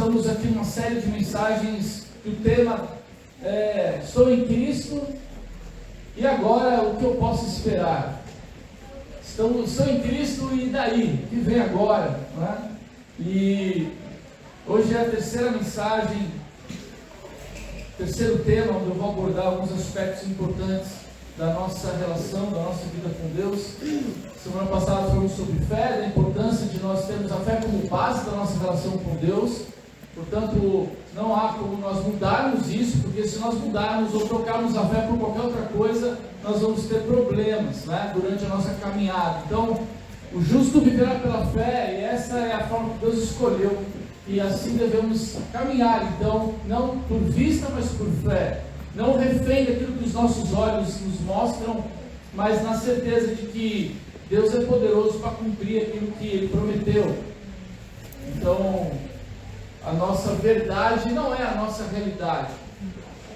Estamos aqui numa série de mensagens que o tema é Estou em Cristo e agora o que eu posso esperar? Estou em Cristo e daí? O que vem agora? Não é? E hoje é a terceira mensagem, terceiro tema, onde eu vou abordar alguns aspectos importantes da nossa relação, da nossa vida com Deus. Semana passada falamos sobre fé, da importância de nós termos a fé como base da nossa relação com Deus. Portanto, não há como nós mudarmos isso, porque se nós mudarmos ou trocarmos a fé por qualquer outra coisa, nós vamos ter problemas, né, durante a nossa caminhada. Então, o justo viverá pela fé, e essa é a forma que Deus escolheu, e assim devemos caminhar. Então, não por vista, mas por fé. Não refém daquilo que os nossos olhos nos mostram, mas na certeza de que Deus é poderoso para cumprir aquilo que Ele prometeu. Então, a nossa verdade não é a nossa realidade.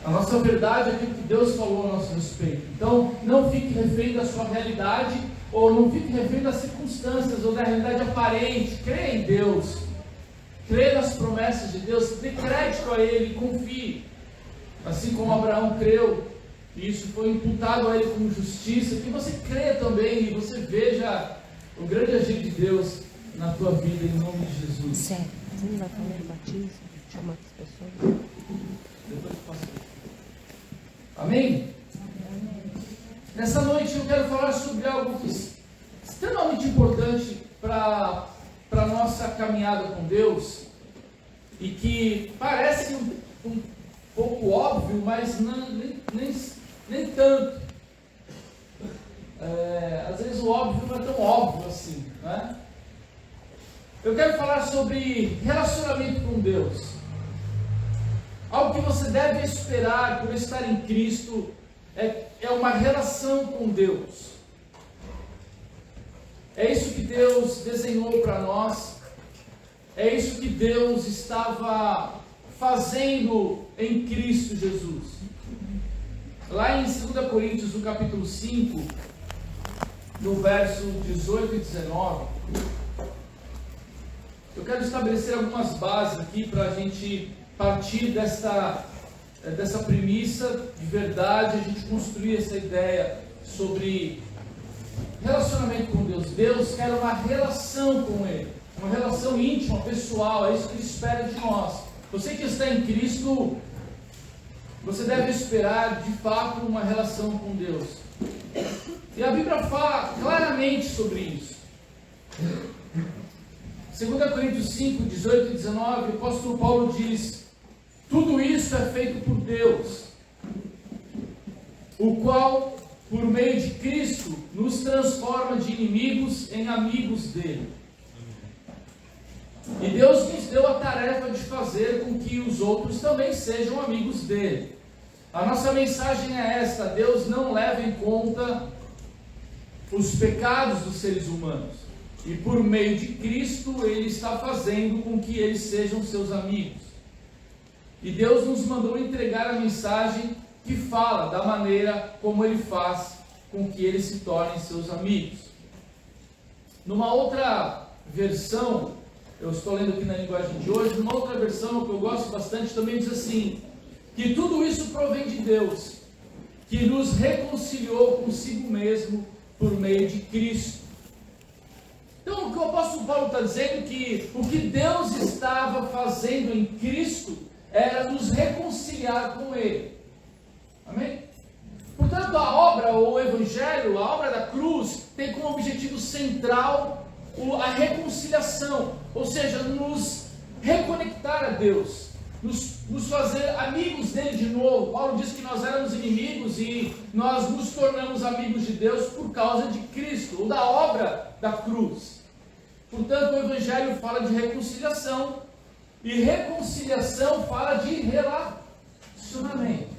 A nossa verdade é aquilo que Deus falou a nosso respeito. Então, não fique refém da sua realidade, ou não fique refém das circunstâncias, ou da realidade aparente. Creia em Deus. Creia nas promessas de Deus. Dê crédito a Ele, confie. Assim como Abraão creu, e isso foi imputado a ele como justiça, que você creia também e você veja o grande agir de Deus na tua vida, em nome de Jesus. Sério, você não vai falar de batismo? Chamar as pessoas? Depois eu faço. Amém? Nessa noite eu quero falar sobre algo extremamente importante para a nossa caminhada com Deus, e que parece um pouco óbvio, mas nem tanto. Às vezes o óbvio não é tão óbvio assim, né? Eu quero falar sobre relacionamento com Deus. Algo que você deve esperar por estar em Cristo é uma relação com Deus. É isso que Deus desenhou para nós. É isso que Deus estava fazendo em Cristo Jesus. Lá em 2 Coríntios, no capítulo 5, no verso 18 e 19, eu quero estabelecer algumas bases aqui para a gente partir dessa premissa de verdade, a gente construir essa ideia sobre relacionamento com Deus. Deus quer uma relação com Ele, uma relação íntima, pessoal, é isso que Ele espera de nós. Você que está em Cristo, você deve esperar de fato uma relação com Deus. E a Bíblia fala claramente sobre isso. 2 Coríntios 5, 18 e 19, o apóstolo Paulo diz: tudo isso é feito por Deus, o qual, por meio de Cristo, nos transforma de inimigos em amigos dele. E Deus nos deu a tarefa de fazer com que os outros também sejam amigos dele. A nossa mensagem é esta: Deus não leva em conta os pecados dos seres humanos. E por meio de Cristo, Ele está fazendo com que eles sejam seus amigos. E Deus nos mandou entregar a mensagem que fala da maneira como Ele faz com que eles se tornem seus amigos. Numa outra versão, eu estou lendo aqui na linguagem de hoje, numa outra versão que eu gosto bastante também diz assim: que tudo isso provém de Deus, que nos reconciliou consigo mesmo por meio de Cristo. Então, o que o apóstolo Paulo está dizendo é que o que Deus estava fazendo em Cristo era nos reconciliar com Ele. Amém? Portanto, a obra, ou o Evangelho, a obra da cruz, tem como objetivo central a reconciliação, ou seja, nos reconectar a Deus, nos fazer amigos dele de novo. Paulo diz que nós éramos inimigos e nós nos tornamos amigos de Deus por causa de Cristo, ou da obra da cruz. Portanto, o Evangelho fala de reconciliação, e reconciliação fala de relacionamento.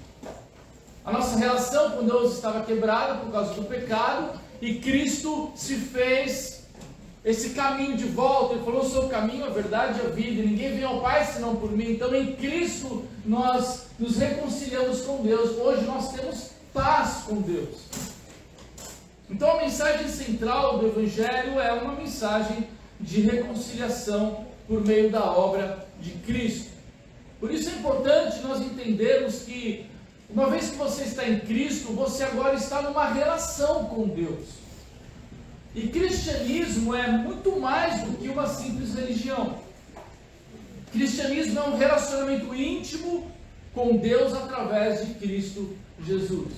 A nossa relação com Deus estava quebrada por causa do pecado, e Cristo se fez esse caminho de volta. Ele falou: eu sou o caminho, a verdade e a vida, e ninguém vem ao Pai senão por mim. Então, em Cristo nós nos reconciliamos com Deus. Hoje nós temos paz com Deus. Então, a mensagem central do Evangelho é uma mensagem de reconciliação por meio da obra de Cristo. Por isso é importante nós entendermos que, uma vez que você está em Cristo, você agora está numa relação com Deus. E cristianismo é muito mais do que uma simples religião. Cristianismo é um relacionamento íntimo com Deus através de Cristo Jesus.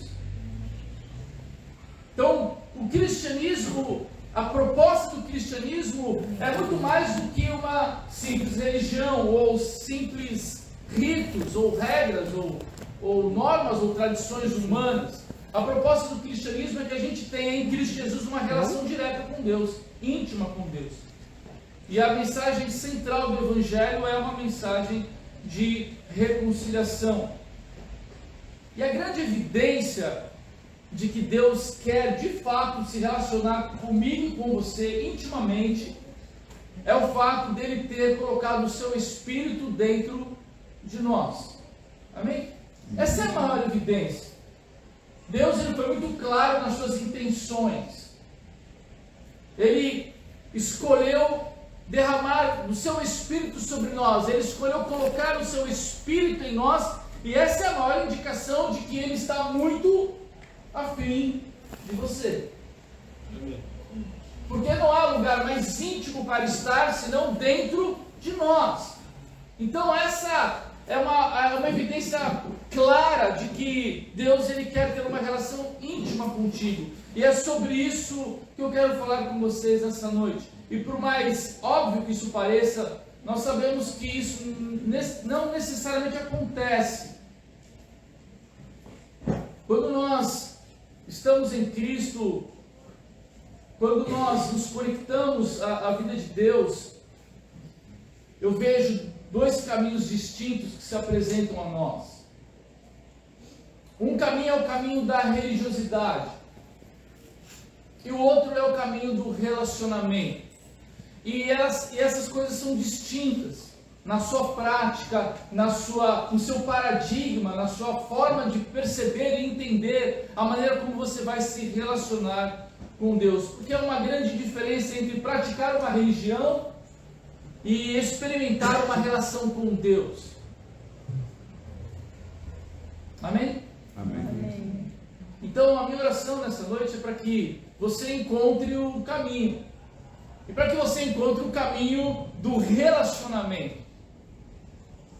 Então, o cristianismo, a proposta do cristianismo é muito mais do que uma simples religião, ou simples ritos, ou regras, ou normas, ou tradições humanas. A proposta do cristianismo é que a gente tenha em Cristo Jesus uma relação direta com Deus, íntima com Deus. E a mensagem central do Evangelho é uma mensagem de reconciliação. E a grande evidência de que Deus quer de fato se relacionar comigo e com você intimamente é o fato dele ter colocado o seu Espírito dentro de nós. Amém? Essa é a maior evidência. Deus ele foi muito claro nas suas intenções. Ele escolheu derramar o seu Espírito sobre nós. Ele escolheu colocar o seu Espírito em nós. E essa é a maior indicação de que ele está muito afim de você. Porque não há lugar mais íntimo para estar senão dentro de nós. Então essa é uma evidência clara de que Deus ele quer ter uma relação íntima contigo. E é sobre isso que eu quero falar com vocês nessa noite. E por mais óbvio que isso pareça, nós sabemos que isso não necessariamente acontece. Quando nós estamos em Cristo, quando nós nos conectamos à vida de Deus, eu vejo dois caminhos distintos que se apresentam a nós. Um caminho é o caminho da religiosidade, e o outro é o caminho do relacionamento. E essas coisas são distintas na sua prática, no seu paradigma, na sua forma de perceber e entender a maneira como você vai se relacionar com Deus. Porque é uma grande diferença entre praticar uma religião e experimentar uma relação com Deus. Amém? Amém. Então a minha oração nessa noite é para que você encontre o caminho. E para que você encontre o caminho do relacionamento,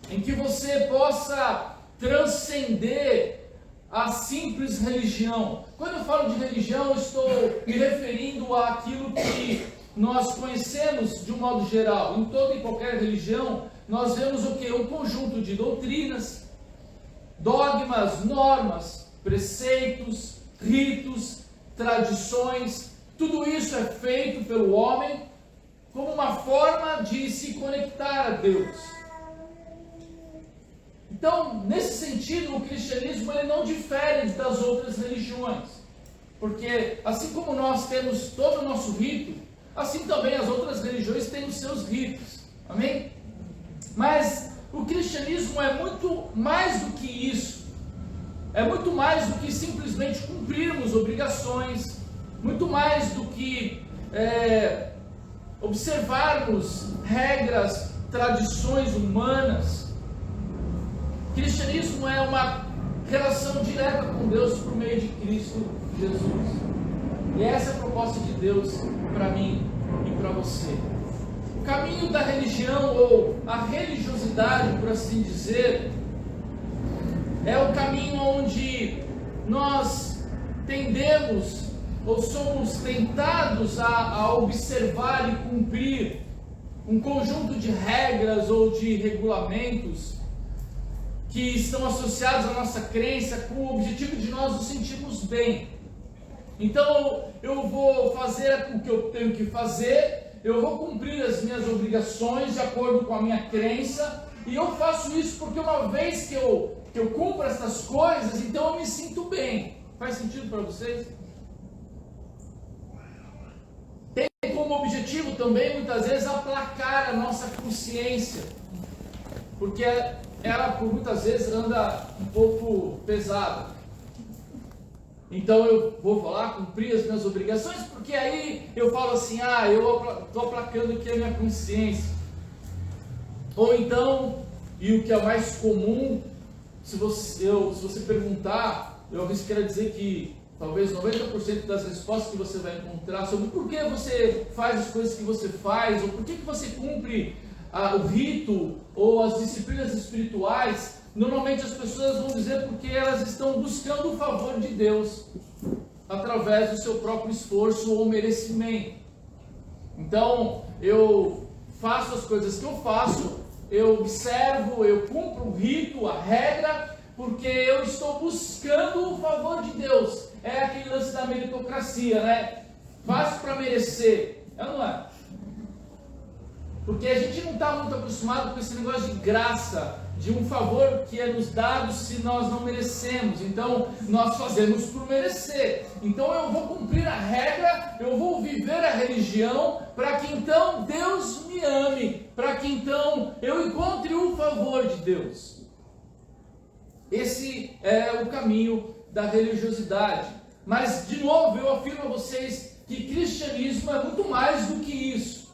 em que você possa transcender a simples religião. Quando eu falo de religião, eu estou me referindo àquilo que nós conhecemos de um modo geral. Em toda e qualquer religião, nós vemos o que? Um conjunto de doutrinas, dogmas, normas, preceitos, ritos, tradições. Tudo isso é feito pelo homem como uma forma de se conectar a Deus. Então, nesse sentido, o cristianismo ele não difere das outras religiões. Porque assim como nós temos todo o nosso rito, assim também as outras religiões têm os seus ritos. Amém? Mas o cristianismo é muito mais do que isso. É muito mais do que simplesmente cumprirmos obrigações, muito mais do que observarmos regras, tradições humanas. Cristianismo é uma relação direta com Deus por meio de Cristo Jesus. E essa é a proposta de Deus para mim e para você. O caminho da religião, ou a religiosidade, por assim dizer, é o caminho onde nós tendemos ou somos tentados a observar e cumprir um conjunto de regras ou de regulamentos que estão associados à nossa crença com o objetivo de nós nos sentirmos bem. Então eu vou fazer o que eu tenho que fazer, eu vou cumprir as minhas obrigações de acordo com a minha crença, e eu faço isso porque uma vez que eu cumpro essas coisas, então eu me sinto bem. Faz sentido para vocês? Tem como objetivo também, muitas vezes, aplacar a nossa consciência, porque ela, por muitas vezes, anda um pouco pesada. Então eu vou falar, cumprir as minhas obrigações, porque aí eu falo assim, eu estou aplacando aqui a minha consciência. Ou então, e o que é mais comum, se você perguntar, eu arriscaria dizer que talvez 90% das respostas que você vai encontrar sobre por que você faz as coisas que você faz, ou por que você cumpre o rito ou as disciplinas espirituais, normalmente as pessoas vão dizer porque elas estão buscando o favor de Deus através do seu próprio esforço ou merecimento. Então, eu faço as coisas que eu faço, eu observo, eu cumpro o rito, a regra, porque eu estou buscando o favor de Deus. É aquele lance da meritocracia, né? Faço para merecer, não é? Porque a gente não está muito acostumado com esse negócio de graça, de um favor que é nos dado se nós não merecemos. Então, nós fazemos por merecer. Então, eu vou cumprir a regra, eu vou viver a religião, para que então Deus me ame, para que então eu encontre o favor de Deus. Esse é o caminho da religiosidade. Mas, de novo, eu afirmo a vocês que cristianismo é muito mais do que isso.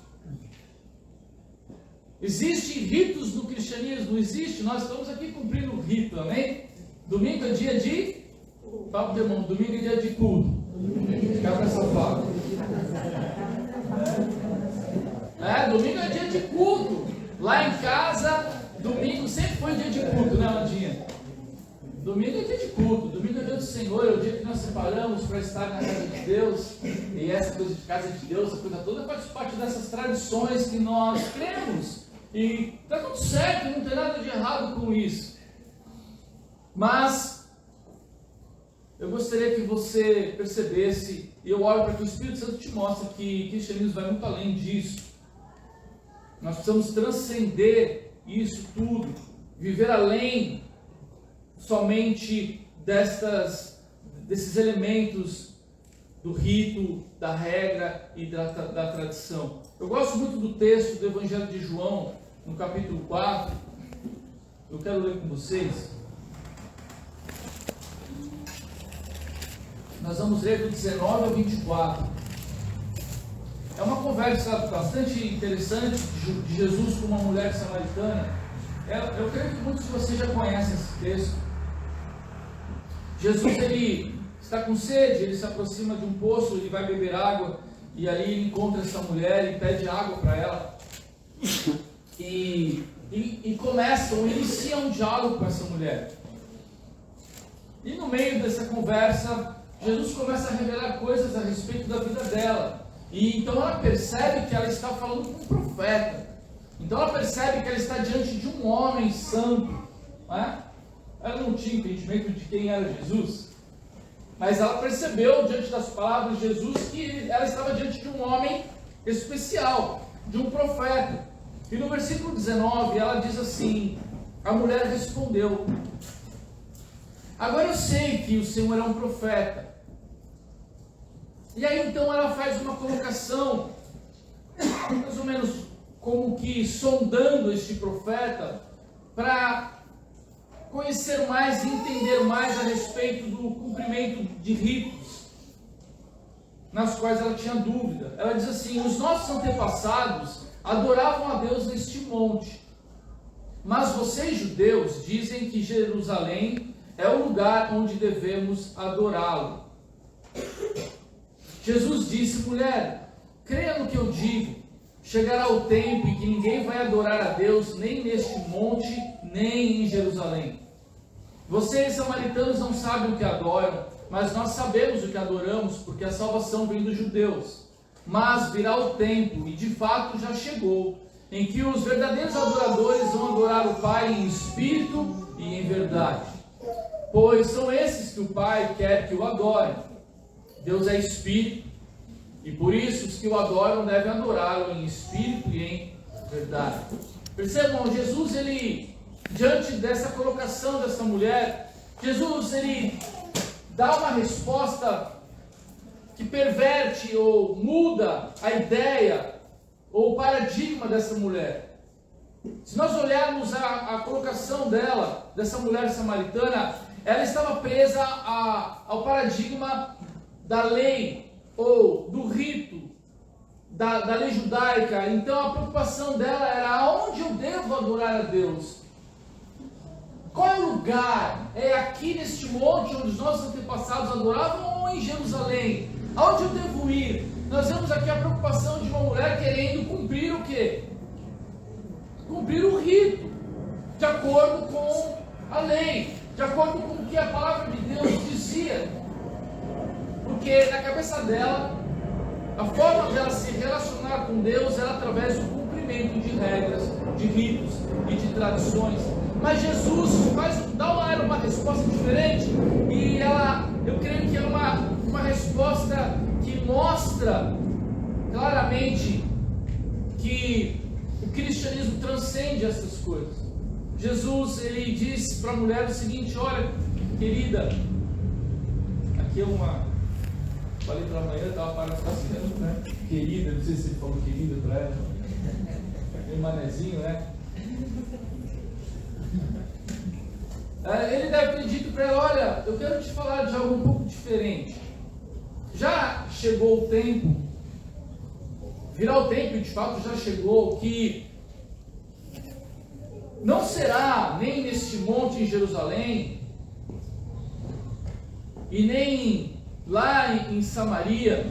Existem ritos no cristianismo? Existe. Nós estamos aqui cumprindo o rito, amém? Domingo é dia de... Papo de irmão, domingo é dia de culto. Ficar com essa fala. Domingo é dia de culto. Lá em casa, domingo sempre foi dia de culto, né, Landinha? Domingo é dia de culto, domingo é dia do Senhor, é o dia que nós separamos para estar na casa de Deus. E essa coisa de casa de Deus, a coisa toda faz parte dessas tradições que nós cremos. E está tudo certo, não tem nada de errado com isso. Mas eu gostaria que você percebesse, e eu oro para que o Espírito Santo te mostre que o cristianismo vai muito além disso. Nós precisamos transcender isso tudo, viver além somente desses elementos do rito, da regra e da tradição. Eu gosto muito do texto do Evangelho de João, no capítulo 4. Eu quero ler com vocês. Nós vamos ler do 19 ao 24. É uma conversa bastante interessante de Jesus com uma mulher samaritana. Eu creio que muitos de vocês já conhecem esse texto. Jesus, ele está com sede, ele se aproxima de um poço, ele vai beber água, e ali ele encontra essa mulher e pede água para ela. E inicia um diálogo com essa mulher. E no meio dessa conversa, Jesus começa a revelar coisas a respeito da vida dela. E então ela percebe que ela está falando com um profeta. Então ela percebe que ela está diante de um homem santo. Não é? Ela não tinha entendimento de quem era Jesus, mas ela percebeu, diante das palavras de Jesus, que ela estava diante de um homem especial, de um profeta. E no versículo 19, ela diz assim: a mulher respondeu: agora eu sei que o Senhor é um profeta. E aí então ela faz uma colocação, mais ou menos como que sondando este profeta, para conhecer mais e entender mais a respeito do cumprimento de ritos, nas quais ela tinha dúvida. Ela diz assim: os nossos antepassados adoravam a Deus neste monte, mas vocês judeus dizem que Jerusalém é o lugar onde devemos adorá-lo. Jesus disse: mulher, creia no que eu digo, chegará o tempo em que ninguém vai adorar a Deus nem neste monte, nem em Jerusalém. Vocês, samaritanos, não sabem o que adoram, mas nós sabemos o que adoramos, porque a salvação vem dos judeus. Mas virá o tempo, e de fato já chegou, em que os verdadeiros adoradores vão adorar o Pai em espírito e em verdade. Pois são esses que o Pai quer que o adorem. Deus é espírito, e por isso os que o adoram devem adorá-lo em espírito e em verdade. Percebam, Jesus, ele, diante dessa colocação dessa mulher, Jesus, ele dá uma resposta que perverte ou muda a ideia ou o paradigma dessa mulher. Se nós olharmos a colocação dela, dessa mulher samaritana, ela estava presa ao paradigma da lei ou do rito da lei judaica. Então a preocupação dela era: aonde eu devo adorar a Deus? Qual é o lugar? É aqui neste monte onde os nossos antepassados adoravam, ou em Jerusalém? Aonde eu devo ir? Nós vemos aqui a preocupação de uma mulher querendo cumprir o quê? Cumprir o rito, de acordo com a lei, de acordo com o que a palavra de Deus dizia. Porque na cabeça dela, a forma dela se relacionar com Deus era através do cumprimento de regras, de ritos e de tradições. Mas Jesus dá uma resposta diferente, e eu creio que é uma resposta que mostra claramente que o cristianismo transcende essas coisas. Jesus, ele diz para a mulher o seguinte: olha, querida, aqui é falei para amanhã, estava parafraseando, né? Querida, não sei se ele falou querida para ela, aquele manezinho, né? Ele deve ter dito para ela: olha, eu quero te falar de algo um pouco diferente. Já chegou o tempo, virá o tempo, e de fato já chegou, que não será nem neste monte em Jerusalém, e nem lá em Samaria,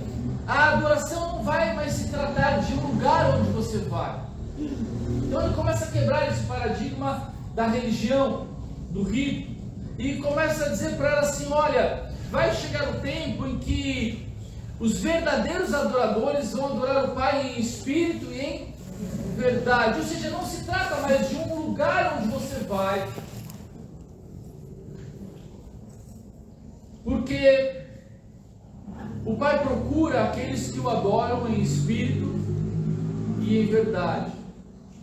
a adoração não vai mais se tratar de um lugar onde você vai. Então ele começa a quebrar esse paradigma da religião, do rito, e começa a dizer para ela assim: olha, vai chegar o tempo em que os verdadeiros adoradores vão adorar o Pai em espírito e em verdade. Ou seja, não se trata mais de um lugar onde você vai, porque o Pai procura aqueles que o adoram em espírito e em verdade,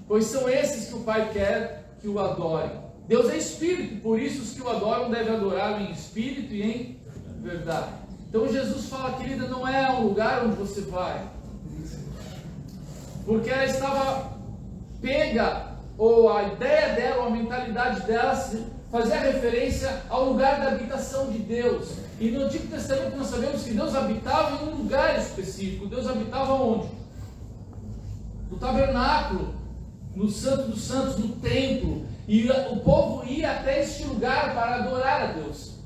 pois são esses que o Pai quer que o adorem. Deus é espírito, por isso os que o adoram devem adorá-lo em espírito e em verdade. Então Jesus fala: querida, não é um lugar onde você vai, porque ela estava pega, ou a ideia dela, ou a mentalidade dela fazia referência ao lugar da habitação de Deus. E no Antigo Testamento nós sabemos que Deus habitava em um lugar específico. Deus habitava onde? No tabernáculo, no Santo dos Santos, no templo. E o povo ia até este lugar para adorar a Deus.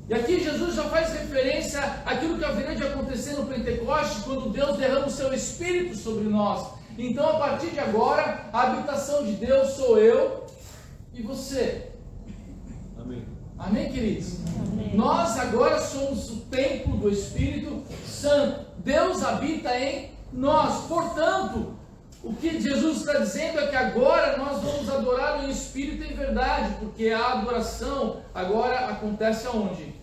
E aqui Jesus já faz referência àquilo que haveria de acontecer no Pentecostes, quando Deus derrama o seu Espírito sobre nós. Então, a partir de agora, a habitação de Deus sou eu e você. Amém. Amém, queridos? Amém. Nós agora somos o templo do Espírito Santo. Deus habita em nós. Portanto, o que Jesus está dizendo é que agora nós vamos adorar em espírito e em verdade, porque a adoração agora acontece aonde?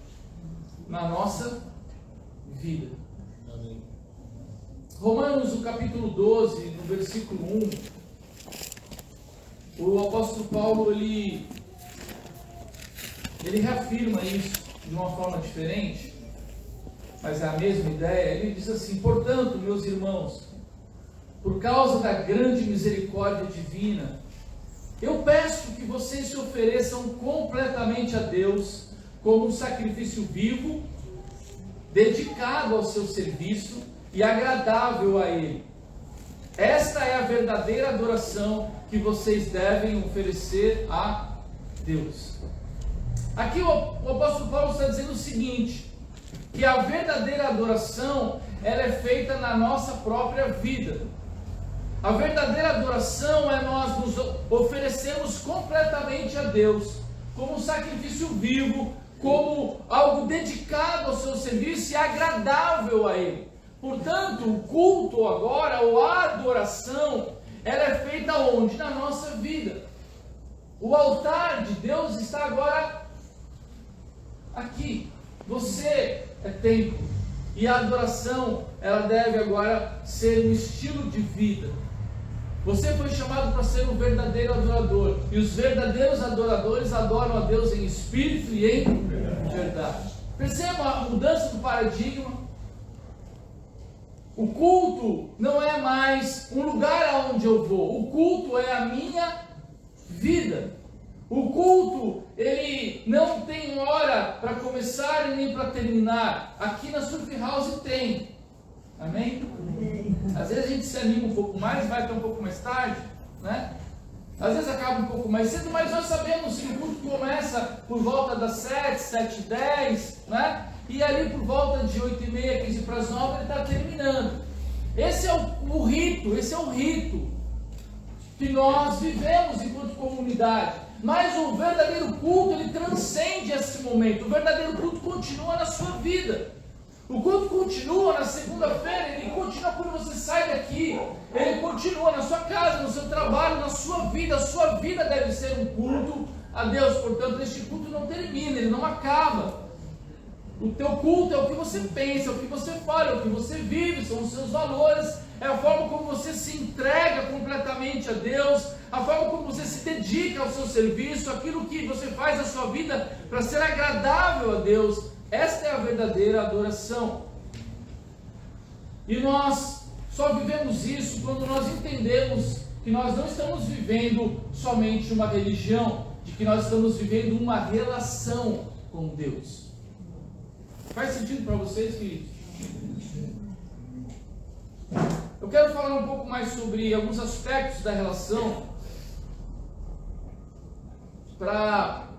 Na nossa vida. Amém. Romanos, o capítulo 12, no versículo 1, o apóstolo Paulo, ele reafirma isso de uma forma diferente, mas é a mesma ideia. Ele diz assim: portanto, meus irmãos, por causa da grande misericórdia divina, eu peço que vocês se ofereçam completamente a Deus como um sacrifício vivo, dedicado ao seu serviço e agradável a Ele. Esta é a verdadeira adoração que vocês devem oferecer a Deus. Aqui o apóstolo Paulo está dizendo o seguinte: que a verdadeira adoração, ela é feita na nossa própria vida. A verdadeira adoração é nós nos oferecermos completamente a Deus, como um sacrifício vivo, como algo dedicado ao seu serviço e agradável a Ele. Portanto, o culto agora, ou a adoração, ela é feita onde? Na nossa vida. O altar de Deus está agora aqui. Você é templo. E a adoração, ela deve agora ser um estilo de vida. Você foi chamado para ser um verdadeiro adorador. E os verdadeiros adoradores adoram a Deus em espírito e em verdade. Perceba a mudança do paradigma. O culto não é mais um lugar aonde eu vou. O culto é a minha vida. O culto, ele não tem hora para começar e nem para terminar. Aqui na Surf House tem. Amém? Às vezes a gente se anima um pouco mais, vai até um pouco mais tarde, né? Às vezes acaba um pouco mais cedo, mas nós sabemos que o culto começa por volta das 7, 7h10, né? E ali por volta de 8h30, 15 para as 9, ele está terminando. Esse é o rito, esse é o rito que nós vivemos enquanto comunidade. Mas o verdadeiro culto, ele transcende esse momento. O verdadeiro culto continua na sua vida. O culto continua na segunda-feira, ele continua quando você sai daqui, ele continua na sua casa, no seu trabalho, na sua vida. A sua vida deve ser um culto a Deus. Portanto, este culto não termina, ele não acaba. O teu culto é o que você pensa, é o que você fala, é o que você vive, são os seus valores, é a forma como você se entrega completamente a Deus, a forma como você se dedica ao seu serviço, aquilo que você faz na sua vida para ser agradável a Deus. Esta é a verdadeira adoração. E nós só vivemos isso quando nós entendemos que nós não estamos vivendo somente uma religião, de que nós estamos vivendo uma relação com Deus. Faz sentido para vocês, queridos? Eu quero falar um pouco mais sobre alguns aspectos da relação para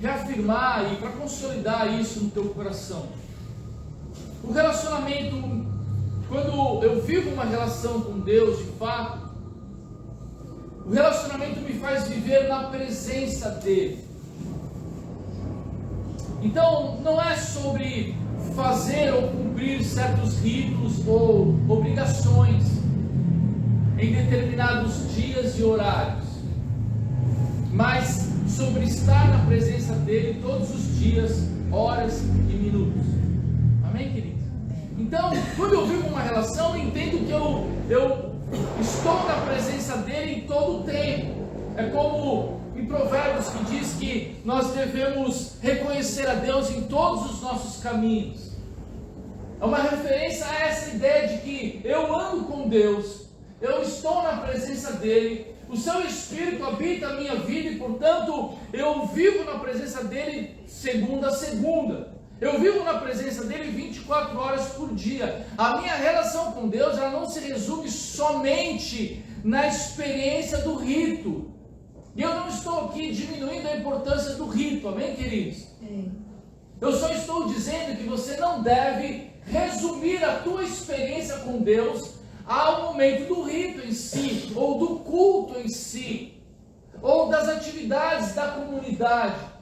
reafirmar e para consolidar isso no teu coração. O relacionamento, quando eu vivo uma relação com Deus de fato, o relacionamento me faz viver na presença dele. Então, não é sobre fazer ou cumprir certos ritos ou obrigações em determinados dias e horários, mas sobre estar na presença dele todos os dias, horas e minutos. Amém, queridos? Então, quando eu vivo uma relação, eu entendo que eu estou na presença dele em todo o tempo. É como em Provérbios que diz que nós devemos reconhecer a Deus em todos os nossos caminhos. É uma referência a essa ideia de que eu ando com Deus, eu estou na presença dele, o seu Espírito habita a minha vida e, portanto, eu vivo na presença dele segunda a segunda. Eu vivo na presença dele 24 horas por dia. A minha relação com Deus, ela não se resume somente na experiência do rito. E eu não estou aqui diminuindo a importância do rito, amém, queridos? Eu só estou dizendo que você não deve resumir a tua experiência com Deus ao momento do rito em si, ou do culto em si, ou das atividades da comunidade.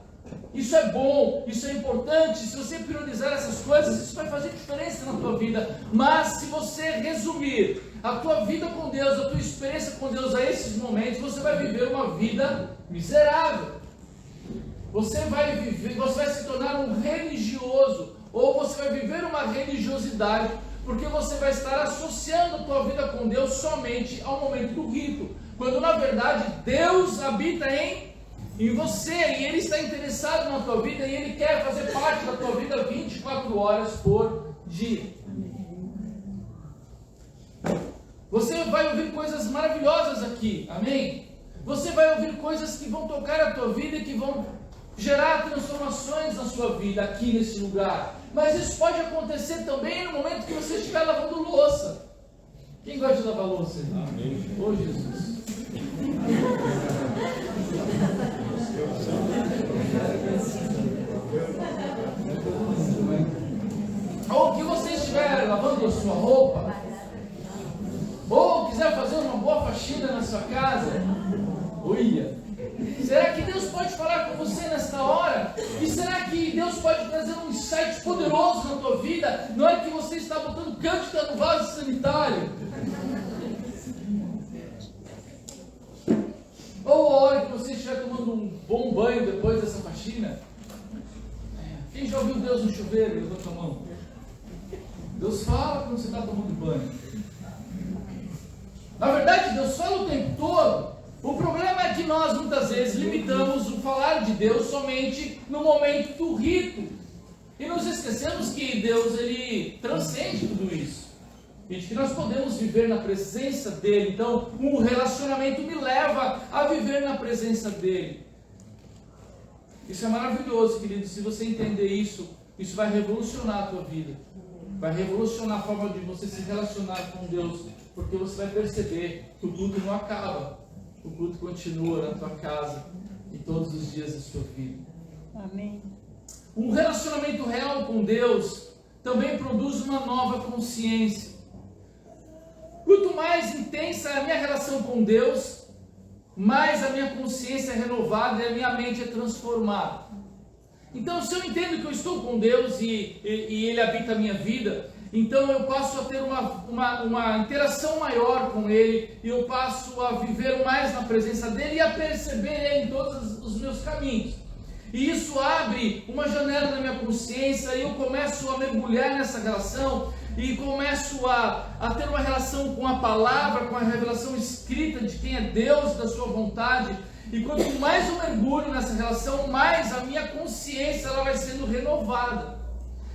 Isso é bom, isso é importante. Se você priorizar essas coisas, isso vai fazer diferença na tua vida. Mas se você resumir a tua vida com Deus, a tua experiência com Deus a esses momentos, você vai viver uma vida miserável. Você vai se tornar um religioso, ou você vai viver uma religiosidade, porque você vai estar associando a tua vida com Deus somente ao momento do rito, quando na verdade Deus habita em você, e Ele está interessado na tua vida, e Ele quer fazer parte da tua vida 24 horas por dia. Você vai ouvir coisas maravilhosas aqui, amém? Você vai ouvir coisas que vão tocar a tua vida e que vão gerar transformações na sua vida aqui nesse lugar. Mas isso pode acontecer também no momento que você estiver lavando louça. Quem gosta de lavar louça? Amém. Oh, Jesus. Ou que você estiver lavando a sua roupa, ou quiser fazer uma boa faxina na sua casa, olha, será que Deus pode falar com você nesta hora? E será que Deus pode trazer um insight poderoso na tua vida? Não é que você está botando cândida no vaso sanitário, ou a hora que você estiver tomando um bom banho depois dessa faxina. Quem já ouviu Deus no chuveiro? Levanta a mão. Deus fala quando você está tomando banho. Na verdade, Deus fala o tempo todo. O problema é que nós muitas vezes limitamos o falar de Deus somente no momento do rito. E nos esquecemos que Deus, Ele transcende tudo isso. E de que nós podemos viver na presença dEle. Então, um relacionamento me leva a viver na presença dEle. Isso é maravilhoso, querido. Se você entender isso, isso vai revolucionar a tua vida. vai revolucionar a forma de você se relacionar com Deus, porque você vai perceber que o culto não acaba, o culto continua na tua casa e todos os dias da sua vida. Amém. Um relacionamento real com Deus também produz uma nova consciência. Quanto mais intensa é a minha relação com Deus, mais a minha consciência é renovada e a minha mente é transformada. Então, se eu entendo que eu estou com Deus e Ele habita a minha vida, então eu passo a ter uma interação maior com Ele, e eu passo a viver mais na presença dEle e a perceber Ele em todos os meus caminhos. E isso abre uma janela na minha consciência, e eu começo a mergulhar nessa relação, e começo a ter uma relação com a palavra, com a revelação escrita de quem é Deus, da sua vontade. E quanto mais eu mergulho nessa relação, mais a minha consciência ela vai sendo renovada.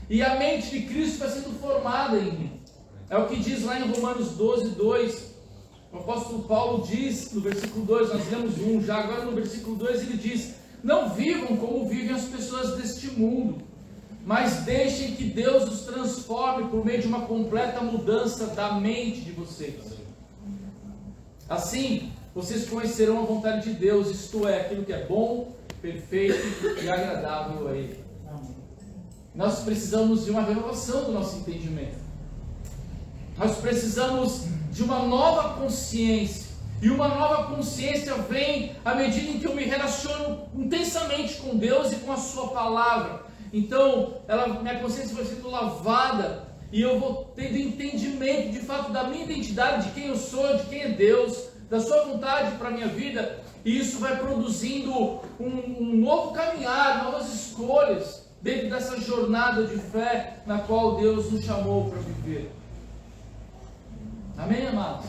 E a mente de Cristo vai sendo formada em mim. É o que diz lá em Romanos 12, 2. O apóstolo Paulo diz no versículo 2, nós lemos um já, agora no versículo 2 ele diz: não vivam como vivem as pessoas deste mundo, mas deixem que Deus os transforme por meio de uma completa mudança da mente de vocês. Assim, vocês conhecerão a vontade de Deus, isto é, aquilo que é bom, perfeito e agradável a Ele. Nós precisamos de uma renovação do nosso entendimento. Nós precisamos de uma nova consciência. E uma nova consciência vem à medida em que eu me relaciono intensamente com Deus e com a Sua palavra. Então, minha consciência vai sendo lavada e eu vou tendo entendimento de fato da minha identidade, de quem eu sou, de quem é Deus, da Sua vontade para a minha vida, e isso vai produzindo um novo caminhar, novas escolhas dentro dessa jornada de fé na qual Deus nos chamou para viver. Amém, amados?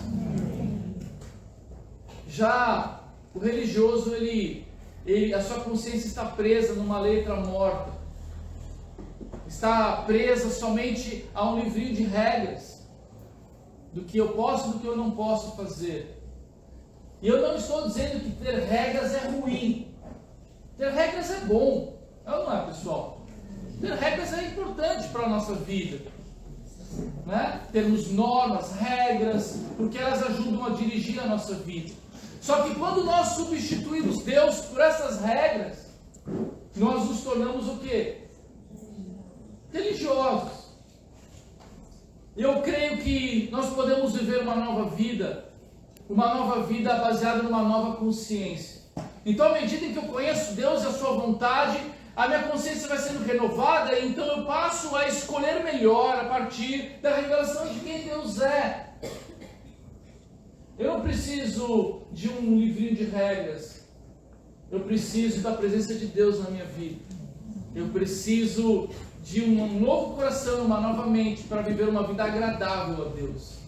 Já o religioso, a sua consciência está presa numa letra morta, está presa somente a um livrinho de regras, do que eu posso e do que eu não posso fazer. E eu não estou dizendo que ter regras é ruim. Ter regras é bom. Não é, pessoal? Ter regras é importante para a nossa vida. Né? Termos normas, regras, porque elas ajudam a dirigir a nossa vida. Só que quando nós substituímos Deus por essas regras, nós nos tornamos o quê? Religiosos. Eu creio que nós podemos viver uma nova vida baseada numa nova consciência. Então, à medida em que eu conheço Deus e a sua vontade, a minha consciência vai sendo renovada, e então eu passo a escolher melhor a partir da revelação de quem Deus é. Eu não preciso de um livrinho de regras. Eu preciso da presença de Deus na minha vida. Eu preciso de um novo coração, uma nova mente, para viver uma vida agradável a Deus.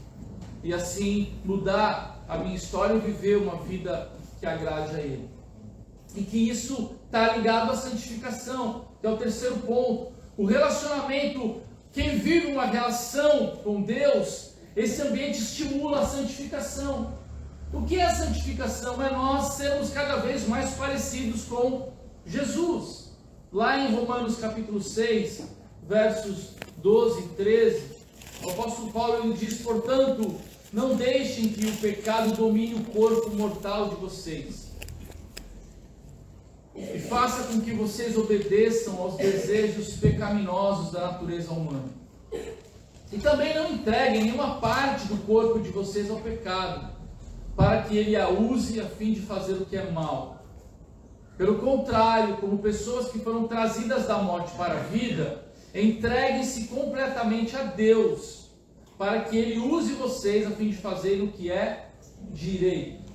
E assim mudar a minha história e viver uma vida que agrade a Ele. E que isso está ligado à santificação, que é o terceiro ponto. O relacionamento, quem vive uma relação com Deus, esse ambiente estimula a santificação. O que é a santificação? É nós sermos cada vez mais parecidos com Jesus. Lá em Romanos capítulo 6, versos 12 e 13, o apóstolo Paulo ele diz: portanto, não deixem que o pecado domine o corpo mortal de vocês, e faça com que vocês obedeçam aos desejos pecaminosos da natureza humana. E também não entreguem nenhuma parte do corpo de vocês ao pecado, para que ele a use a fim de fazer o que é mal. Pelo contrário, como pessoas que foram trazidas da morte para a vida, entreguem-se completamente a Deus, para que Ele use vocês a fim de fazer o que é direito.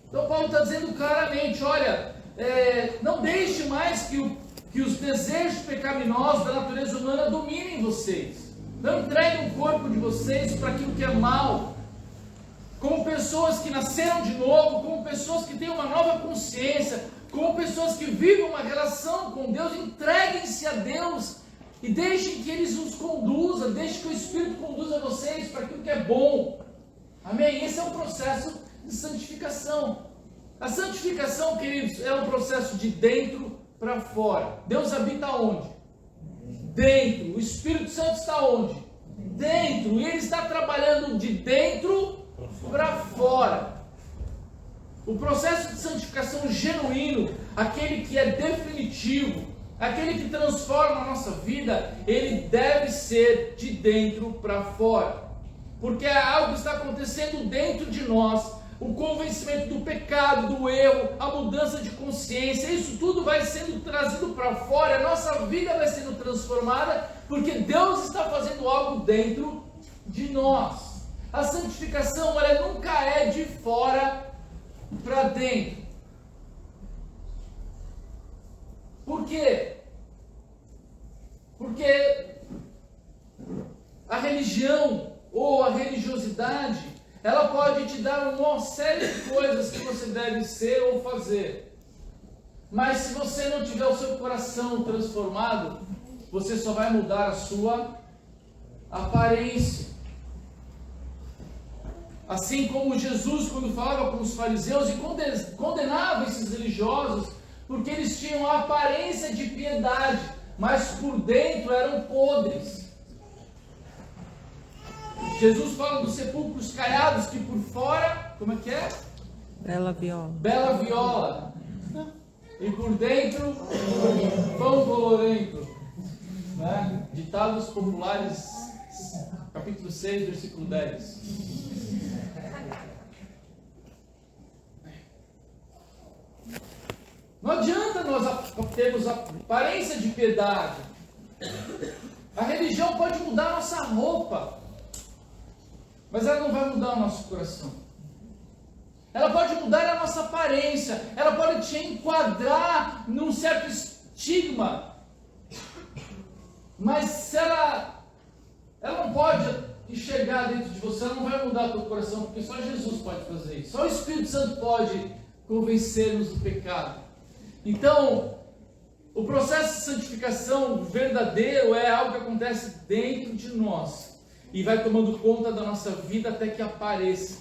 Então Paulo está dizendo claramente, olha, não deixe mais que os desejos pecaminosos da natureza humana dominem vocês. Não entreguem o corpo de vocês para aquilo que é mal. Como pessoas que nasceram de novo, como pessoas que têm uma nova consciência, como pessoas que vivem uma relação com Deus, entreguem-se a Deus e deixem que Ele os conduza, deixem que o Espírito conduza vocês para aquilo que é bom. Amém? Esse é um processo de santificação. A santificação, queridos, é um processo de dentro para fora. Deus habita onde? Dentro. O Espírito Santo está onde? dentro, e Ele está trabalhando de dentro para fora. O processo de santificação genuíno, aquele que é definitivo, aquele que transforma a nossa vida, ele deve ser de dentro para fora, porque algo está acontecendo dentro de nós, o convencimento do pecado, do erro, a mudança de consciência, isso tudo vai sendo trazido para fora, a nossa vida vai sendo transformada, porque Deus está fazendo algo dentro de nós. A santificação, ela nunca é de fora para dentro. Por quê? Porque a religião ou a religiosidade, ela pode te dar uma série de coisas que você deve ser ou fazer. Mas se você não tiver o seu coração transformado, você só vai mudar a sua aparência. Assim como Jesus, quando falava com os fariseus e condenava esses religiosos, porque eles tinham a aparência de piedade, mas por dentro eram podres. Jesus fala dos sepulcros caiados, que por fora, como é que é? Bela viola. Bela viola. E por dentro, pão bolorento. Né? Ditados populares, capítulo 6, versículo 10. Não adianta nós termos a aparência de piedade. A religião pode mudar a nossa roupa, mas ela não vai mudar o nosso coração. Ela pode mudar a nossa aparência, ela pode te enquadrar num certo estigma, mas se ela não pode enxergar dentro de você, ela não vai mudar o teu coração, porque só Jesus pode fazer isso. Só o Espírito Santo pode convencer-nos do pecado. Então, o processo de santificação verdadeiro é algo que acontece dentro de nós e vai tomando conta da nossa vida até que apareça.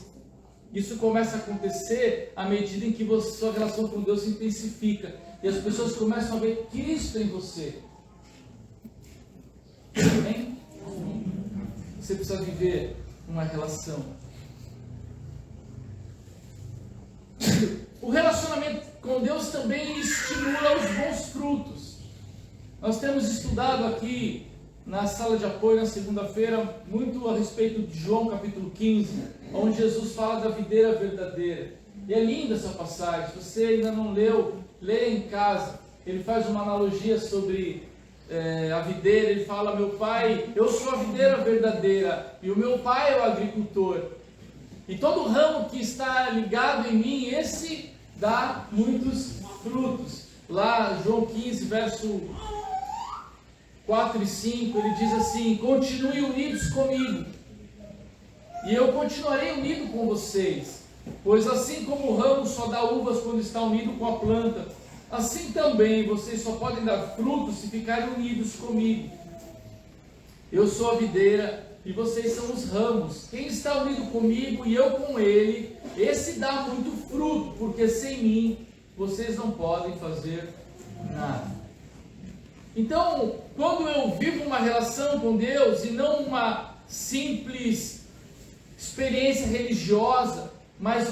Isso começa a acontecer à medida em que sua relação com Deus se intensifica e as pessoas começam a ver Cristo em você. Amém? Você precisa viver uma relação. O relacionamento com Deus também estimula os bons frutos. Nós temos estudado aqui na sala de apoio na segunda-feira muito a respeito de João capítulo 15, onde Jesus fala da videira verdadeira. E é linda essa passagem. Se você ainda não leu, leia em casa. Ele faz uma analogia sobre a videira. Ele fala: meu pai, eu sou a videira verdadeira e o meu pai é o agricultor. E todo ramo que está ligado em mim, esse dá muitos frutos. Lá, João 15, verso 4 e 5, ele diz assim: continuem unidos comigo, e eu continuarei unido com vocês. Pois assim como o ramo só dá uvas quando está unido com a planta, assim também vocês só podem dar frutos se ficarem unidos comigo. Eu sou a videira e vocês são os ramos. Quem está unido comigo e eu com ele, esse dá muito fruto, porque sem mim vocês não podem fazer nada. Então, quando eu vivo uma relação com Deus e não uma simples experiência religiosa, mas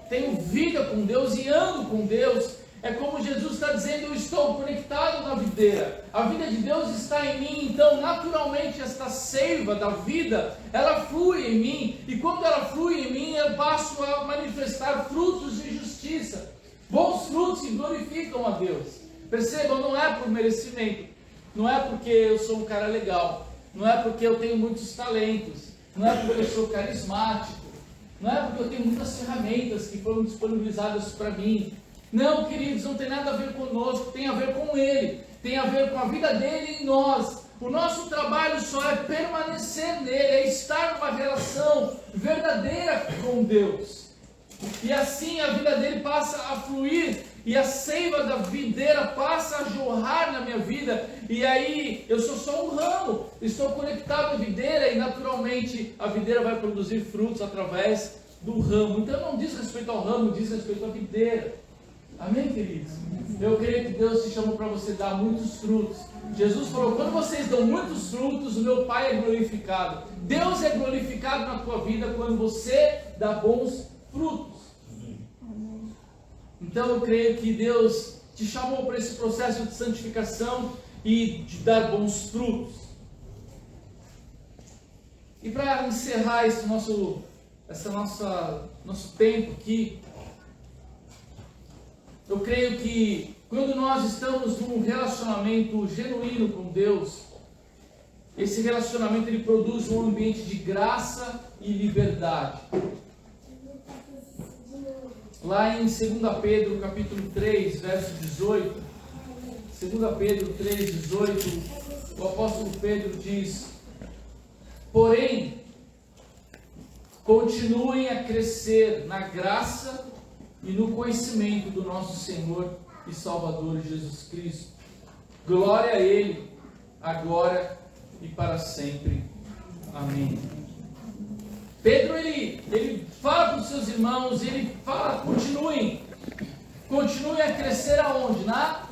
tenho vida com Deus e ando com Deus, é como Jesus está dizendo: eu estou conectado na videira, a vida de Deus está em mim, então naturalmente esta seiva da vida, ela flui em mim, e quando ela flui em mim, eu passo a manifestar frutos de justiça, bons frutos que glorificam a Deus. Percebam, não é por merecimento, não é porque eu sou um cara legal, não é porque eu tenho muitos talentos, não é porque eu sou carismático, não é porque eu tenho muitas ferramentas que foram disponibilizadas para mim. Não, queridos, não tem nada a ver conosco, tem a ver com Ele, tem a ver com a vida dele em nós. O nosso trabalho só é permanecer nele, é estar numa relação verdadeira com Deus. E assim a vida dele passa a fluir, e a seiva da videira passa a jorrar na minha vida, e aí eu sou só um ramo, estou conectado à videira, e naturalmente a videira vai produzir frutos através do ramo. Então não diz respeito ao ramo, diz respeito à videira. Amém, queridos? Eu creio que Deus te chamou para você dar muitos frutos. Jesus falou: quando vocês dão muitos frutos, o meu Pai é glorificado. Deus é glorificado na tua vida quando você dá bons frutos. Então eu creio que Deus te chamou para esse processo de santificação e de dar bons frutos. E para encerrar esse nosso tempo aqui, eu creio que quando nós estamos num relacionamento genuíno com Deus, esse relacionamento ele produz um ambiente de graça e liberdade. Lá em 2 Pedro capítulo 3, verso 18, 2 Pedro 3, 18, o apóstolo Pedro diz: porém, continuem a crescer na graça e no conhecimento do nosso Senhor e Salvador Jesus Cristo. Glória a Ele, agora e para sempre. Amém. Pedro, ele fala para os seus irmãos, ele fala, continuem a crescer aonde? Na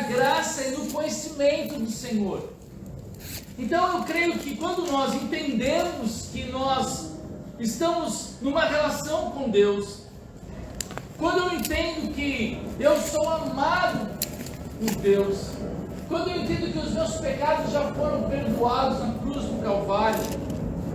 graça e no conhecimento do Senhor. Então eu creio que quando nós entendemos que nós estamos numa relação com Deus, quando eu entendo que eu sou amado por Deus, quando eu entendo que os meus pecados já foram perdoados na cruz do Calvário,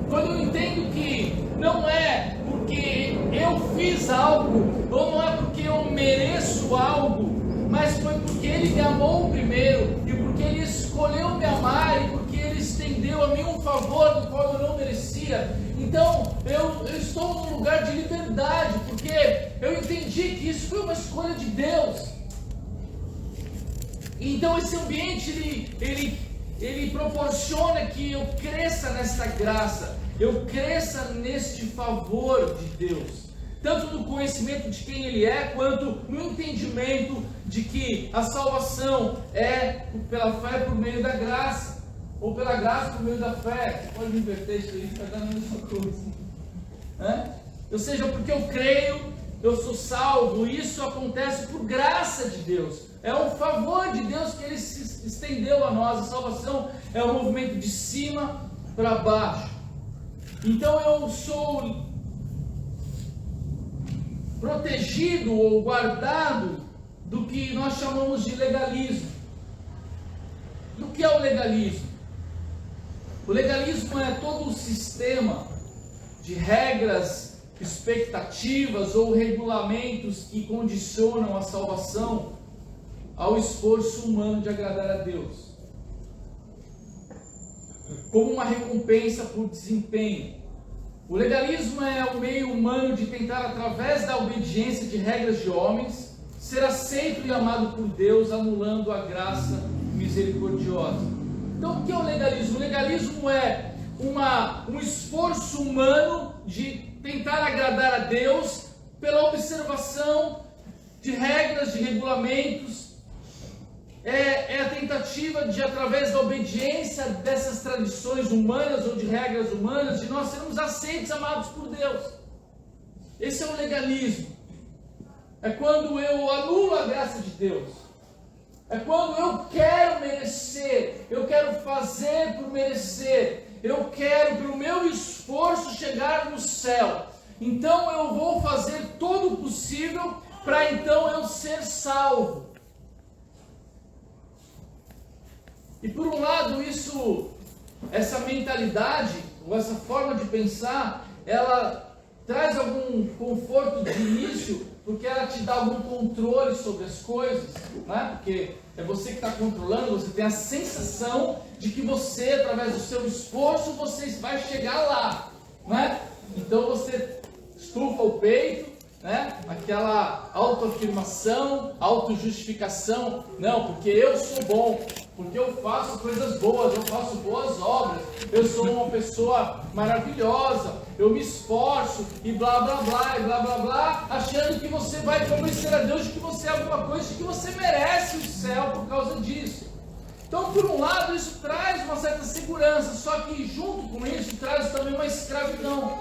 quando eu entendo que não é porque eu fiz algo, ou não é porque eu mereço algo, mas foi porque Ele me amou primeiro, e porque Ele escolheu me amar, e porque Ele estendeu a mim um favor do qual eu não merecia. Então eu estou num lugar de liberdade, porque eu entendi que isso foi uma escolha de Deus. Então esse ambiente ele proporciona que eu cresça nessa graça, eu cresça neste favor de Deus, tanto no conhecimento de quem Ele é, quanto no entendimento de que a salvação é pela fé por meio da graça, ou pela graça por meio da fé. Você pode inverter isso aí, está dando a mesma coisa. Ou seja, porque eu creio, eu sou salvo, e isso acontece por graça de Deus. É um favor de Deus que Ele se estendeu a nós. A salvação é um movimento de cima para baixo. Então eu sou protegido ou guardado do que nós chamamos de legalismo. Do que é o legalismo? O legalismo é todo o sistema de regras, expectativas ou regulamentos que condicionam a salvação ao esforço humano de agradar a Deus, como uma recompensa por desempenho. O legalismo é o meio humano de tentar, através da obediência de regras de homens, ser aceito e amado por Deus, anulando a graça misericordiosa. Então, o que é o legalismo? O legalismo é um esforço humano de tentar agradar a Deus pela observação de regras, de regulamentos. É a tentativa de, através da obediência dessas tradições humanas ou de regras humanas, de nós sermos aceitos e amados por Deus. Esse é o legalismo. É quando eu anulo a graça de Deus. É quando eu quero merecer, eu quero fazer por merecer, eu quero pelo meu esforço chegar no céu. Então eu vou fazer todo o possível para então eu ser salvo. E por um lado essa mentalidade, ou essa forma de pensar, ela traz algum conforto de início, porque ela te dá algum controle sobre as coisas, né? Porque é você que está controlando, você tem a sensação de que você, através do seu esforço, você vai chegar lá, né? Então você estufa o peito, né? Aquela autoafirmação, autojustificação, não, porque eu sou bom, porque eu faço coisas boas, eu faço boas obras, eu sou uma pessoa maravilhosa, eu me esforço e blá blá blá, e blá blá blá, achando que você vai convencer a Deus de que você é alguma coisa, de que você merece o céu por causa disso. Então, por um lado, isso traz uma certa segurança, só que junto com isso traz também uma escravidão.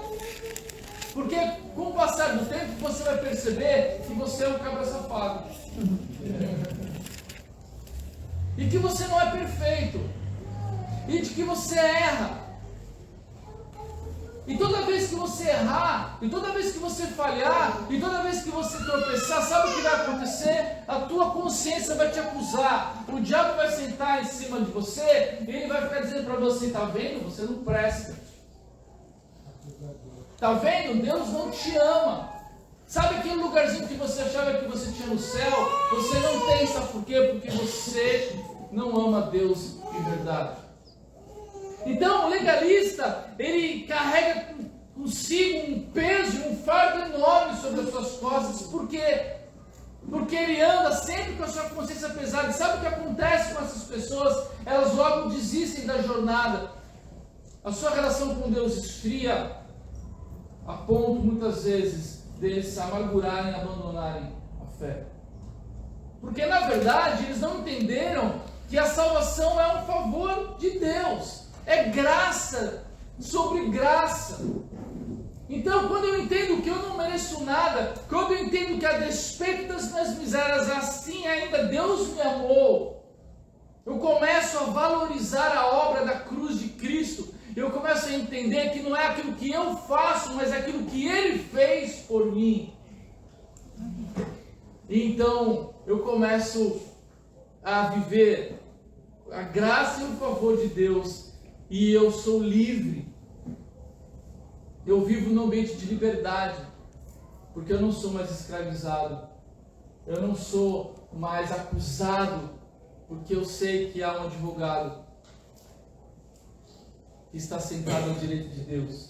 Porque com o passar do tempo você vai perceber que você é um cabra safado. E que você não é perfeito. E de que você erra. E toda vez que você errar, e toda vez que você falhar, e toda vez que você tropeçar, sabe o que vai acontecer? A tua consciência vai te acusar. O diabo vai sentar em cima de você, e ele vai ficar dizendo para você, tá vendo? Você não presta. Tá vendo? Deus não te ama. Sabe aquele lugarzinho que você achava que você tinha no céu? Você não tem, sabe por quê? Porque você não ama Deus de verdade. Então o legalista, ele carrega consigo um peso, um fardo enorme sobre as suas costas. Por quê? Porque ele anda sempre com a sua consciência pesada. E sabe o que acontece com essas pessoas? Elas logo desistem da jornada. A sua relação com Deus esfria, a ponto muitas vezes deles se amargurarem e abandonarem a fé. Porque na verdade eles não entenderam que a salvação é um favor de Deus. É graça sobre graça. Então, quando eu entendo que eu não mereço nada, quando eu entendo que a despeito das minhas misérias, assim ainda Deus me amou, eu começo a valorizar a obra da cruz de Cristo. Eu começo a entender que não é aquilo que eu faço, mas aquilo que Ele fez por mim. Então, eu começo a viver a graça e o favor de Deus. E eu sou livre. Eu vivo num ambiente de liberdade. Porque eu não sou mais escravizado. Eu não sou mais acusado. Porque eu sei que há um advogado que está sentado à direita de Deus.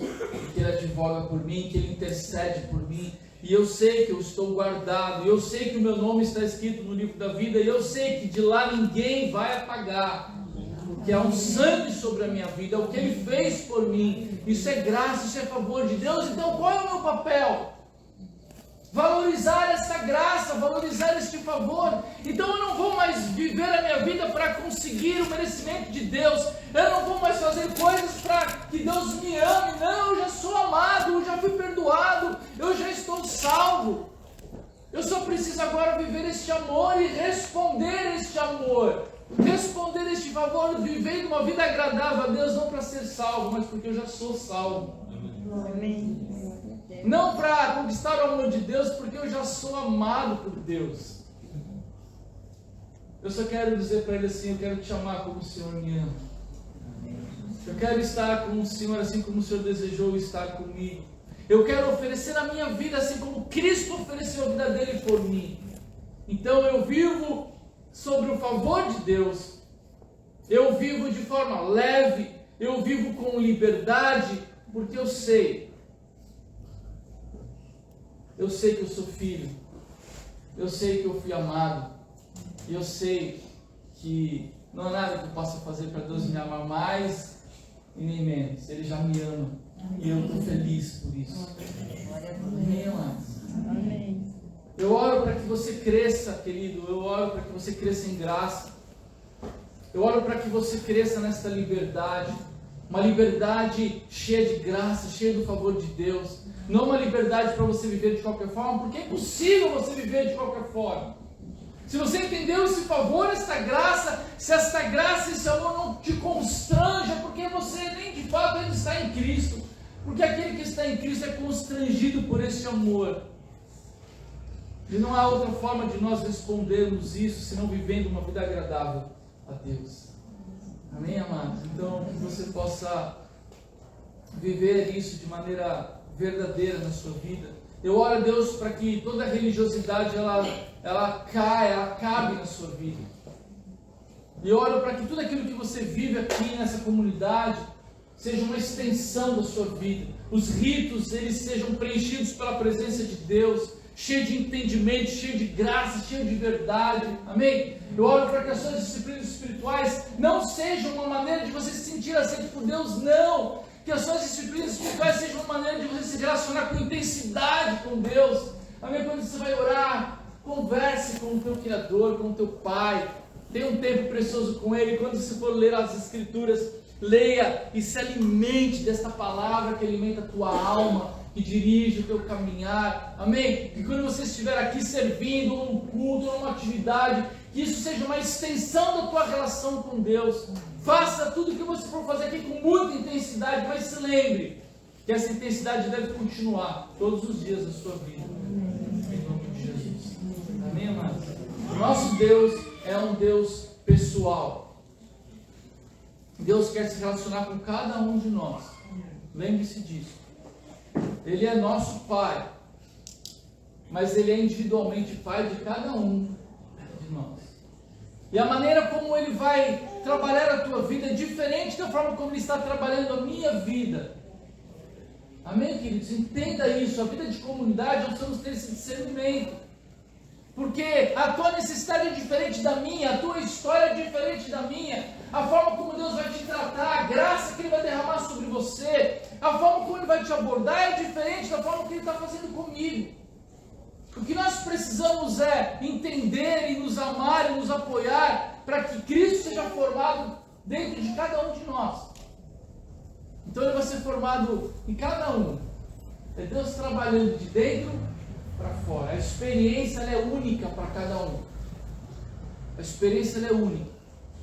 Que Ele advoga por mim, que Ele intercede por mim. E eu sei que eu estou guardado. E eu sei que o meu nome está escrito no livro da vida. E eu sei que de lá ninguém vai apagar. Que é um sangue sobre a minha vida, é o que Ele fez por mim. Isso é graça, isso é favor de Deus. Então qual é o meu papel? Valorizar essa graça, valorizar este favor. Então eu não vou mais viver a minha vida para conseguir o merecimento de Deus. Eu não vou mais fazer coisas para que Deus me ame. Não, eu já sou amado, eu já fui perdoado, eu já estou salvo. Eu só preciso agora viver este amor e responder este amor. Responder este favor, vivendo uma vida agradável a Deus, não para ser salvo, mas porque eu já sou salvo. Amém. Não para conquistar o amor de Deus, porque eu já sou amado por Deus. Eu só quero dizer para Ele assim: eu quero te amar como o Senhor me ama. Eu quero estar com o Senhor assim como o Senhor desejou estar comigo. Eu quero oferecer a minha vida assim como Cristo ofereceu a vida dele por mim. Então eu vivo sobre o favor de Deus, eu vivo de forma leve, eu vivo com liberdade, porque eu sei que eu sou filho, eu sei que eu fui amado, e eu sei que não há nada que eu possa fazer para Deus me amar mais e nem menos. Ele já me ama, e eu estou feliz por isso. Amém, amados? Amém. Eu oro para que você cresça, querido. Eu oro para que você cresça em graça. Eu oro para que você cresça nesta liberdade. Uma liberdade cheia de graça, cheia do favor de Deus. Não uma liberdade para você viver de qualquer forma, porque é impossível você viver de qualquer forma. Se você entendeu esse favor, esta graça, se esta graça e esse amor não te constranja, porque você nem de fato ainda está em Cristo. Porque aquele que está em Cristo é constrangido por esse amor. E não há outra forma de nós respondermos isso, senão vivendo uma vida agradável a Deus. Amém, amados? Então, que você possa viver isso de maneira verdadeira na sua vida. Eu oro a Deus para que toda a religiosidade ela caia, ela cabe na sua vida. E eu oro para que tudo aquilo que você vive aqui nessa comunidade seja uma extensão da sua vida. Os ritos, eles sejam preenchidos pela presença de Deus, cheio de entendimento, cheio de graça, cheio de verdade. Amém? Eu oro para que as suas disciplinas espirituais não sejam uma maneira de você se sentir aceito por Deus, não. Que as suas disciplinas espirituais sejam uma maneira de você se relacionar com intensidade com Deus. Amém? Quando você vai orar, converse com o teu Criador, com o teu Pai. Tenha um tempo precioso com Ele. Quando você for ler as Escrituras, leia e se alimente desta palavra que alimenta a tua alma, que dirige o teu caminhar. Amém? Que quando você estiver aqui servindo, ou num culto, ou numa atividade, que isso seja uma extensão da tua relação com Deus. Faça tudo o que você for fazer aqui com muita intensidade, mas se lembre que essa intensidade deve continuar todos os dias da sua vida. Em nome de Jesus. Amém, amados? O nosso Deus é um Deus pessoal. Deus quer se relacionar com cada um de nós. Lembre-se disso. Ele é nosso Pai, mas Ele é individualmente Pai de cada um de nós. E a maneira como Ele vai trabalhar a tua vida é diferente da forma como Ele está trabalhando a minha vida. Amém, queridos? Entenda isso. A vida de comunidade, nós precisamos ter esse discernimento. Porque a tua necessidade é diferente da minha, a tua história é diferente da minha, a forma como Deus vai te tratar, a graça que Ele vai derramar sobre você, a forma como Ele vai te abordar é diferente da forma que Ele está fazendo comigo. O que nós precisamos é entender e nos amar e nos apoiar para que Cristo seja formado dentro de cada um de nós. Então Ele vai ser formado em cada um. É Deus trabalhando de dentro para fora. A experiência ela é única para cada um. A experiência ela é única.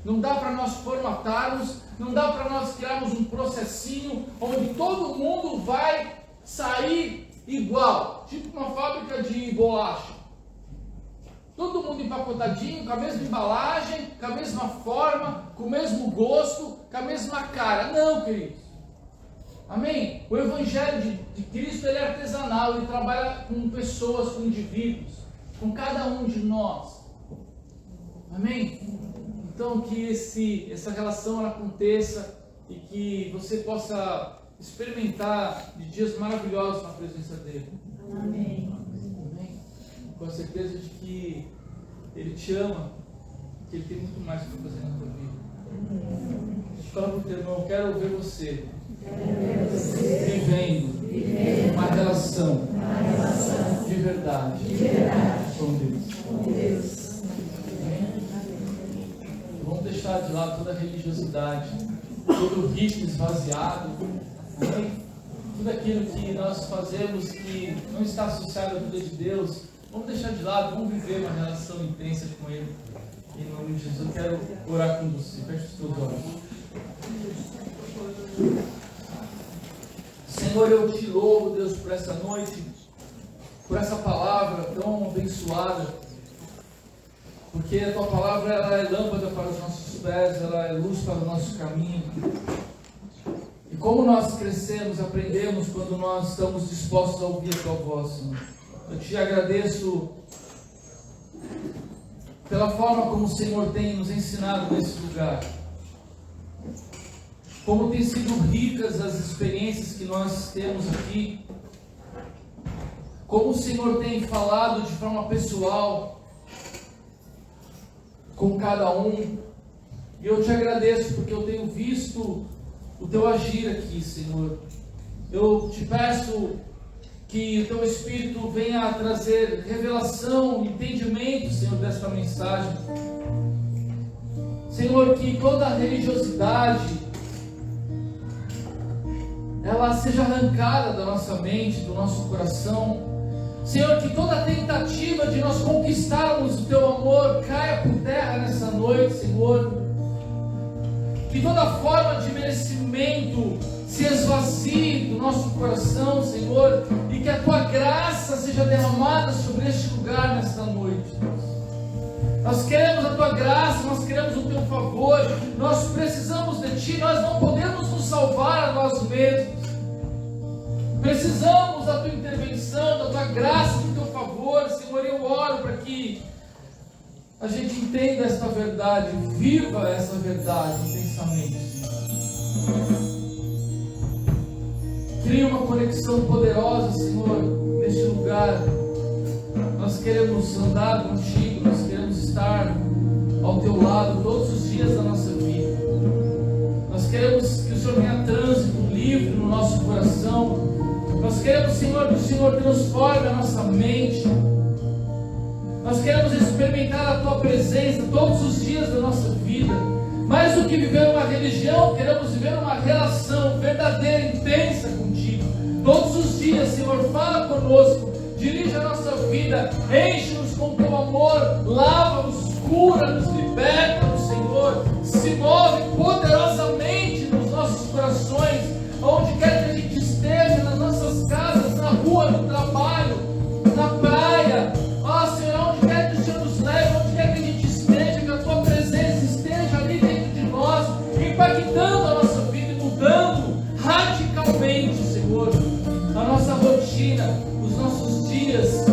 Não dá para nós formatarmos, não dá para nós criarmos um processinho onde todo mundo vai sair igual, tipo uma fábrica de bolacha. Todo mundo empacotadinho, com a mesma embalagem, com a mesma forma, com o mesmo gosto, com a mesma cara. Não, queridos. Amém? O Evangelho de Cristo ele é artesanal, ele trabalha com pessoas, com indivíduos, com cada um de nós. Amém? Então que essa relação ela aconteça e que você possa experimentar de dias maravilhosos na presença dele. Amém. Amém? Com a certeza de que Ele te ama, que Ele tem muito mais para fazer na tua vida. Fala para o teu irmão, quero ver você vivendo uma relação de verdade com Deus. Vamos deixar de lado toda a religiosidade, todo o rito esvaziado, tudo aquilo que nós fazemos que não está associado à vida de Deus. Vamos deixar de lado, vamos viver uma relação intensa com Ele. Em nome de Jesus, eu quero orar com você. Feche os teus olhos. Senhor, eu te louvo, Deus, por essa noite, por essa palavra tão abençoada, porque a tua palavra ela é lâmpada para os nossos pés, ela é luz para o nosso caminho. E como nós crescemos, aprendemos quando nós estamos dispostos a ouvir a tua voz, Senhor. Eu te agradeço pela forma como o Senhor tem nos ensinado nesse lugar. Como tem sido ricas as experiências que nós temos aqui. Como o Senhor tem falado de forma pessoal com cada um. E eu te agradeço porque eu tenho visto o teu agir aqui, Senhor. Eu te peço que o teu Espírito venha a trazer revelação, entendimento, Senhor, desta mensagem. Senhor, que toda a religiosidade ela seja arrancada da nossa mente, do nosso coração. Senhor, que toda tentativa de nós conquistarmos o teu amor caia por terra nessa noite, Senhor. Que toda forma de merecimento se esvazie do nosso coração, Senhor, e que a tua graça seja derramada sobre este lugar nesta noite. Nós queremos a tua graça, nós queremos o teu favor, nós precisamos de ti, nós não podemos nos salvar a nós mesmos. Precisamos da tua intervenção, da tua graça, do teu favor, Senhor. Eu oro para que a gente entenda esta verdade, viva essa verdade intensamente. Cria uma conexão poderosa, Senhor, neste lugar. Nós queremos andar contigo, nós queremos estar ao teu lado todos os dias da nossa vida. Nós queremos que o Senhor tenha trânsito livre no nosso coração. Nós queremos, Senhor, que o Senhor transforme a nossa mente. Nós queremos experimentar a tua presença todos os dias da nossa vida. Mais do que viver uma religião, queremos viver uma relação verdadeira, intensa contigo. Todos os dias, Senhor, fala conosco, dirige a nossa vida, enche-nos com teu amor, lava-nos, cura-nos, liberta-nos, Senhor. Se move poderosamente nos nossos corações, onde quer que a gente esteja, impactando a nossa vida e mudando radicalmente, Senhor, a nossa rotina, os nossos dias,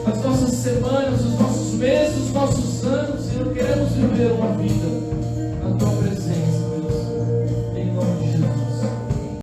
as nossas semanas, os nossos meses, os nossos anos. Senhor, queremos viver uma vida